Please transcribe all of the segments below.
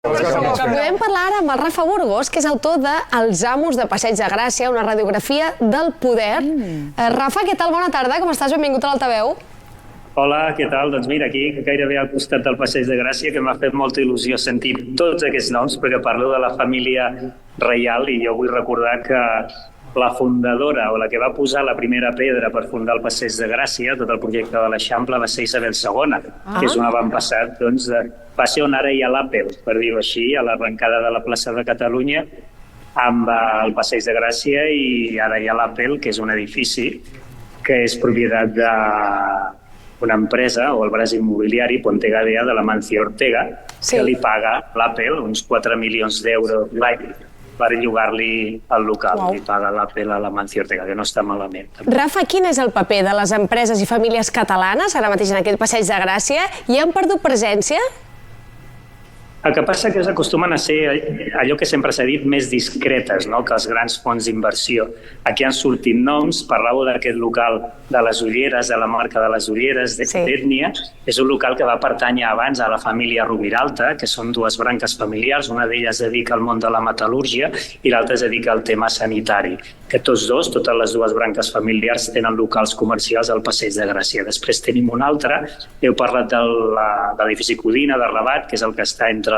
Podem parlar ara amb el Rafa Burgos, que és autor de Els amos de Passeig de Gràcia, una radiografia del poder. Rafa, què tal? Bona tarda, com estàs? Benvingut a l'Altaveu. Hola, què tal? Doncs mira, aquí gairebé al costat del Passeig de Gràcia, que m'ha fet molta il·lusió sentir tots aquests noms, perquè parlo de la família reial i jo vull recordar que la fundadora o la que va posar la primera pedra per fundar el Passeig de Gràcia, tot el projecte de l'Eixample, va ser Isabel II, que és un avantpassat, doncs, va ser on ara hi ha l'Apple, per dir-ho així, a l'arrencada de la plaça de Catalunya, amb el Passeig de Gràcia, i ara hi ha l'Apple, que és un edifici que és propietat d'una empresa, o el braç immobiliari, Ponte Gadea, de l'Amancio Ortega, que li paga l'Apple uns 4 milions d'euros l'any per llogar-li el local. Li paga l'Apple a l'Amancio Ortega, que no està malament. Rafa, quin és el paper de les empreses i famílies catalanes ara mateix en aquest Passeig de Gràcia? Hi han perdut presència? El que passa que acostumen a ser allò que sempre s'ha dit, més discretes, no?, que els grans fons d'inversió. Aquí han sortit noms, parlàveu d'aquest local de les Ulleres, de la marca de les Ulleres, d'Ètnia. És un local que va pertànyer abans a la família Roviralta, que són dues branques familiars, una d'elles es dedica al món de la metal·lúrgia i l'altra es dedica al tema sanitari. Que tots dos, totes les dues branques familiars, tenen locals comercials al Passeig de Gràcia. Després tenim un altre, heu parlat de l'edifici Codina de Rabat, que és el que està entre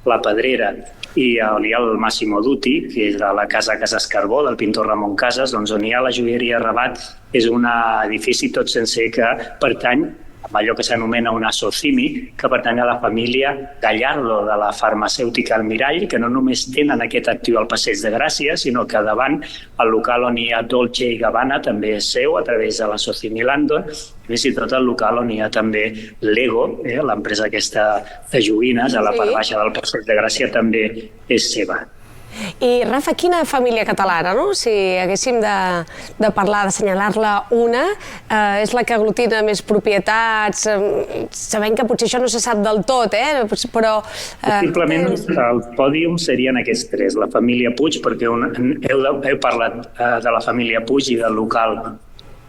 la Pedrera i el Massimo Dutti, que és de la casa Casas Carbó, del pintor Ramon Casas, doncs on hi ha la joieria Rabat. És un edifici tot sencer que pertany amb allò que s'anomena un associmi, que pertany a la família Gallardo, de la farmacèutica Almirall, que no només tenen aquest actiu al Passeig de Gràcia, sinó que davant el local on hi ha Dolce & Gabbana també és seu, a través de l'associmi Landon, i fins i tot el local on hi ha també Lego, l'empresa aquesta de joguines, a la part baixa del Passeig de Gràcia, també és seva. I, Rafa, quina família catalana, no? Si haguéssim de parlar, d'assenyalar-la una, és la que aglutina més propietats, sabent que potser això no se sap del tot, però... Possiblement el pòdium serien aquests tres, la família Puig, perquè heu parlat de la família Puig i del local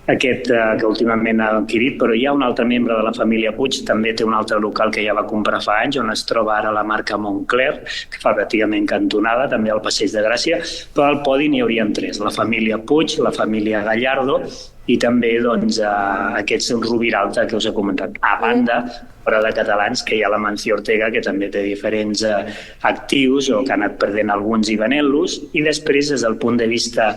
aquest que últimament ha adquirit, però hi ha un altre membre de la família Puig, també té un altre local que ja va comprar fa anys, on es troba ara la marca Montcler, que fa pràcticament cantonada, també al Passeig de Gràcia, però al podi n'hi haurien tres, la família Puig, la família Gallardo i també aquests Roviralta que us he comentat. A banda, però de catalans, que hi ha l'Amancio Ortega, que també té diferents actius o que ha anat perdent alguns i venent-los, i després, des del punt de vista,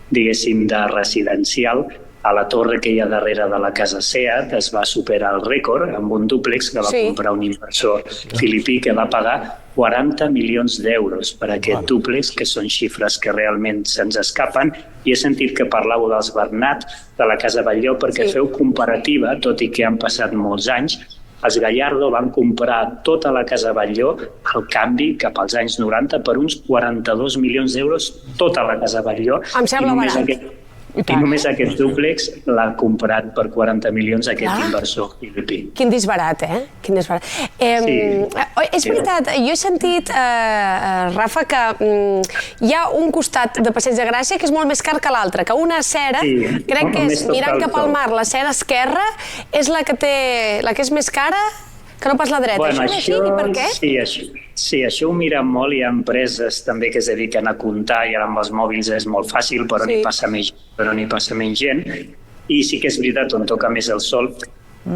diguéssim, de residencial, a la torre que hi ha darrere de la casa Seat es va superar el rècord amb un dúplex que va comprar un inversor filipí que va pagar 40 milions d'euros per aquest dúplex, que són xifres que realment se'ns escapen. I he sentit que parlàveu dels Bernat, de la Casa Batlló, perquè feu comparativa, tot i que han passat molts anys. Els Gallardo van comprar tota la Casa Batlló al canvi cap als anys 90 per uns 42 milions d'euros, tota la Casa Batlló. Em sembla barat. I només aquest dúplex l'ha comprat per 40 milions aquest inversor filipí. Quin disbarat, Quin disbarat. És veritat, jo he sentit, Rafa, que hi ha un costat de Passeig de Gràcia que és molt més car que l'altre, que una acera, crec que és mirant cap al mar, l'acera esquerra és la que és més cara que no pas la dreta. Això és així? I per què? Sí, això ho miren molt. Hi ha empreses també que es dediquen a comptar, i ara amb els mòbils és molt fàcil, però n'hi passa menys gent. I sí que és veritat, on toca més el sol,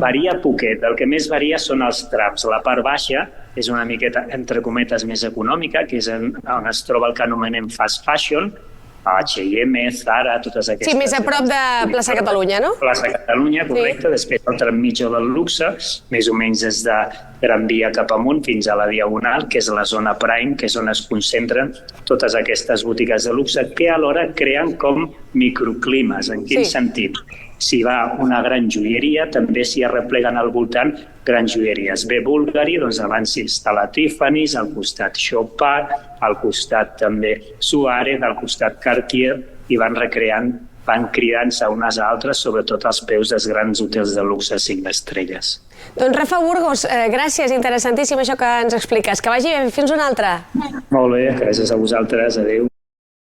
varia poquet. El que més varia són els trams. La part baixa és una miqueta, entre cometes, més econòmica, que és on es troba el que anomenem fast fashion, H&M, Zara, totes aquestes... Sí, més a prop de Plaça Catalunya, no? Plaça Catalunya, correcte. Després el tram mitjà del luxe, més o menys des de Gran Via cap amunt fins a la Diagonal, que és la zona Prime, que és on es concentren totes aquestes botigues de luxe, que alhora creen com microclimes. En quin sentit? Si va una gran joieria, també s'hi arrepleguen al voltant grans joieries. Ve Bulgari, doncs abans s'instal·la Tiffany's, al costat Chopard, al costat també Suárez, al costat Cartier, i van cridant-se unes a altres, sobretot als peus dels grans hotels de luxe 5 estrelles. Doncs Rafa Burgos, gràcies, interessantíssim això que ens expliques. Que vagi bé, fins una altra. Molt bé, gràcies a vosaltres, adéu.